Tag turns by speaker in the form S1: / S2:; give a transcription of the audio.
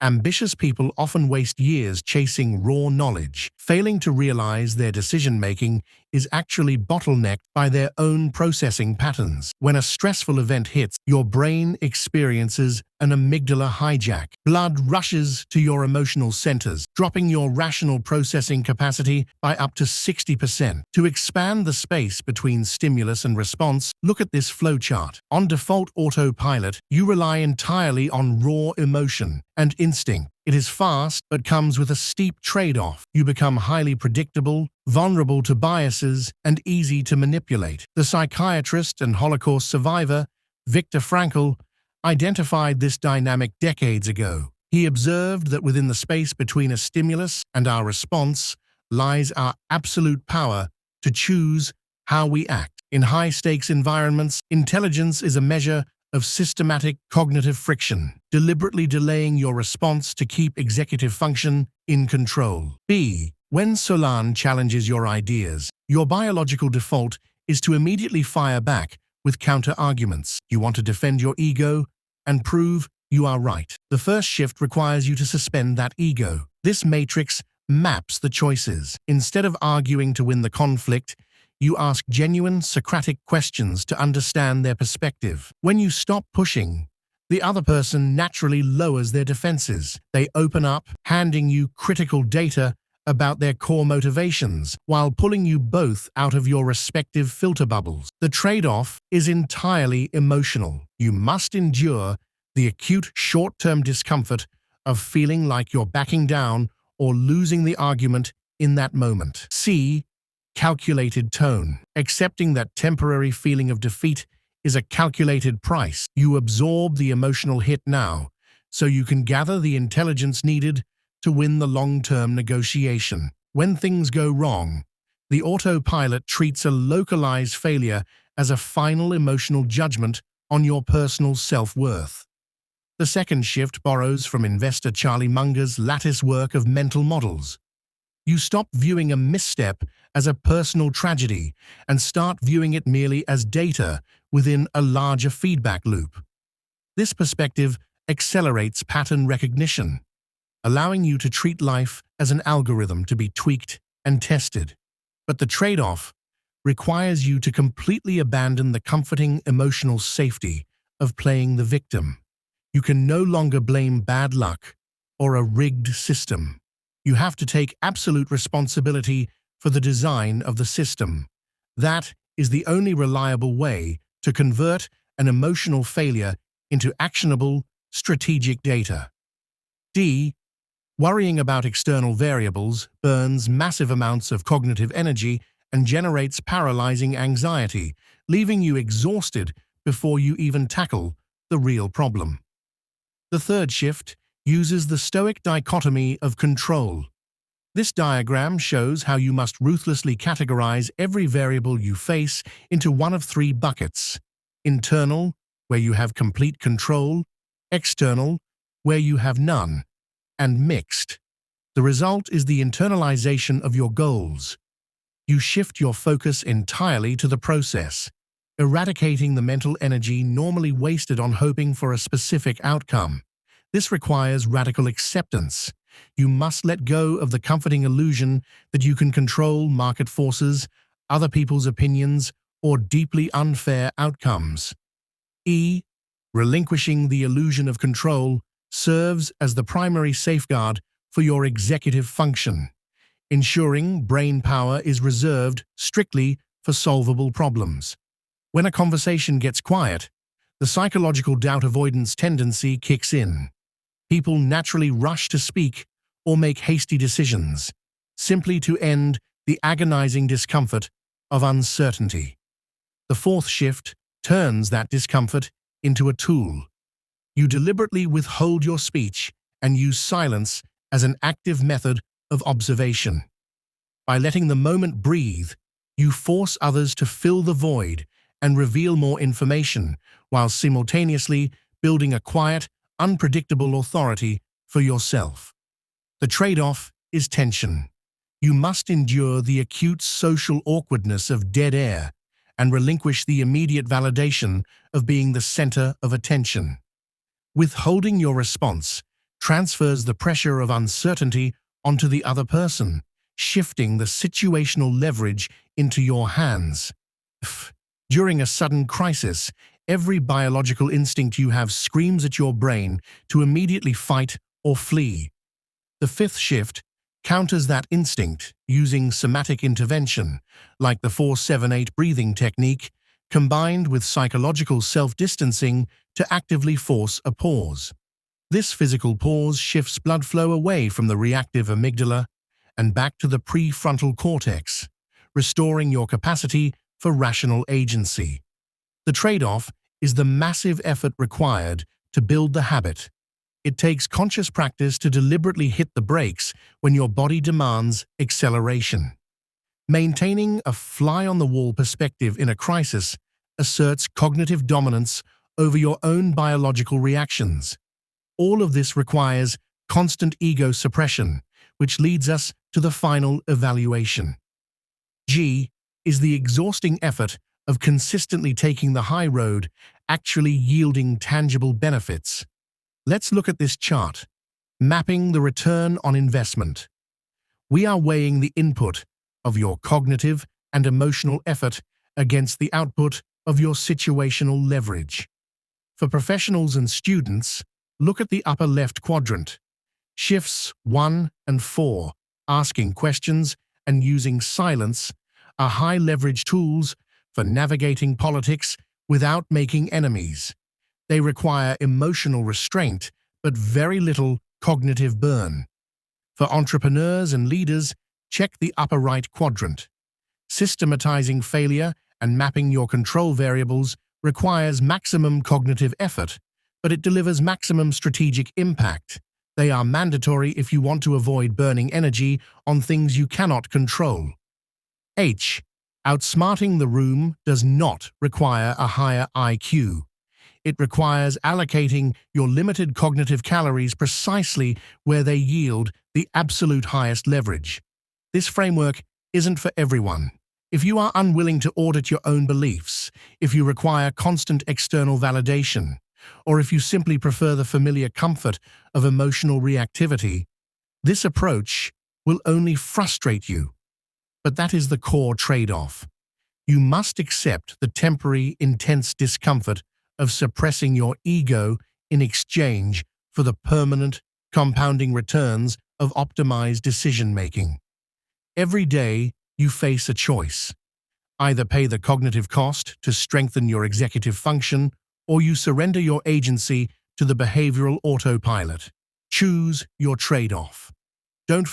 S1: Ambitious people often waste years chasing raw knowledge, failing to realize their decision-making is actually bottlenecked by their own processing patterns. When a stressful event hits, your brain experiences an amygdala hijack. Blood rushes to your emotional centers, dropping your rational processing capacity by up to 60%. To expand the space between stimulus and response, look at this flowchart. On default autopilot, you rely entirely on raw emotion and instinct. It is fast, but comes with a steep trade-off. You become highly predictable, vulnerable to biases, and easy to manipulate. The psychiatrist and Holocaust survivor, Viktor Frankl, identified this dynamic decades ago. He observed that within the space between a stimulus and our response lies our absolute power to choose how we act. In high-stakes environments, intelligence is a measure of systematic cognitive friction, deliberately delaying your response to keep executive function in control. B. When Solane challenges your ideas, your biological default is to immediately fire back with counter-arguments. You want to defend your ego and prove you are right. The first shift requires you to suspend that ego. This matrix maps the choices. Instead of arguing to win the conflict, you ask genuine Socratic questions to understand their perspective. When you stop pushing, the other person naturally lowers their defenses. They open up, handing you critical data about their core motivations, while pulling you both out of your respective filter bubbles. The trade-off is entirely emotional. You must endure the acute short-term discomfort of feeling like you're backing down or losing the argument in that moment. C. Calculated tone. Accepting that temporary feeling of defeat is a calculated price. You absorb the emotional hit now, so you can gather the intelligence needed to win the long-term negotiation. When things go wrong, the autopilot treats a localized failure as a final emotional judgment on your personal self-worth. The second shift borrows from investor Charlie Munger's lattice work of mental models. You stop viewing a misstep as a personal tragedy and start viewing it merely as data within a larger feedback loop. This perspective accelerates pattern recognition, allowing you to treat life as an algorithm to be tweaked and tested. But the trade-off requires you to completely abandon the comforting emotional safety of playing the victim. You can no longer blame bad luck or a rigged system. You have to take absolute responsibility for the design of the system. That is the only reliable way to convert an emotional failure into actionable, strategic data. D. Worrying about external variables burns massive amounts of cognitive energy and generates paralyzing anxiety, leaving you exhausted before you even tackle the real problem. The third shift uses the Stoic dichotomy of control. This diagram shows how you must ruthlessly categorize every variable you face into one of three buckets: internal, where you have complete control; external, where you have none; and mixed. The result is the internalization of your goals. You shift your focus entirely to the process, eradicating the mental energy normally wasted on hoping for a specific outcome. This requires radical acceptance. You must let go of the comforting illusion that you can control market forces, other people's opinions, or deeply unfair outcomes. E. Relinquishing the illusion of control serves as the primary safeguard for your executive function, ensuring brain power is reserved strictly for solvable problems. When a conversation gets quiet, the psychological doubt avoidance tendency kicks in. People naturally rush to speak or make hasty decisions, simply to end the agonizing discomfort of uncertainty. The fourth shift turns that discomfort into a tool. You deliberately withhold your speech and use silence as an active method of observation. By letting the moment breathe, you force others to fill the void and reveal more information, while simultaneously building a quiet, unpredictable authority for yourself. The trade-off is tension. You must endure the acute social awkwardness of dead air and relinquish the immediate validation of being the center of attention. Withholding your response transfers the pressure of uncertainty onto the other person, shifting the situational leverage into your hands. During a sudden crisis, every biological instinct you have screams at your brain to immediately fight or flee. The fifth shift counters that instinct using somatic intervention, like the 4-7-8 breathing technique, combined with psychological self-distancing to actively force a pause. This physical pause shifts blood flow away from the reactive amygdala and back to the prefrontal cortex, restoring your capacity for rational agency. The trade-off is the massive effort required to build the habit. It takes conscious practice to deliberately hit the brakes when your body demands acceleration. Maintaining a fly-on-the-wall perspective in a crisis asserts cognitive dominance over your own biological reactions. All of this requires constant ego suppression, which leads us to the final evaluation. G is the exhausting effort of consistently taking the high road, actually yielding tangible benefits. Let's look at this chart, mapping the return on investment. We are weighing the input of your cognitive and emotional effort against the output of your situational leverage. For professionals and students, look at the upper left quadrant. Shifts 1 and 4, asking questions and using silence, are high-leverage tools for navigating politics without making enemies. They require emotional restraint, but very little cognitive burn. For entrepreneurs and leaders, check the upper right quadrant. Systematizing failure and mapping your control variables requires maximum cognitive effort, but it delivers maximum strategic impact. They are mandatory if you want to avoid burning energy on things you cannot control. H. Outsmarting the room does not require a higher IQ. It requires allocating your limited cognitive calories precisely where they yield the absolute highest leverage. This framework isn't for everyone. If you are unwilling to audit your own beliefs, if you require constant external validation, or if you simply prefer the familiar comfort of emotional reactivity, this approach will only frustrate you. But that is the core trade-off. You must accept the temporary, intense discomfort of suppressing your ego in exchange for the permanent, compounding returns of optimized decision-making. Every day, you face a choice. Either pay the cognitive cost to strengthen your executive function, or you surrender your agency to the behavioral autopilot. Choose your trade-off. Don't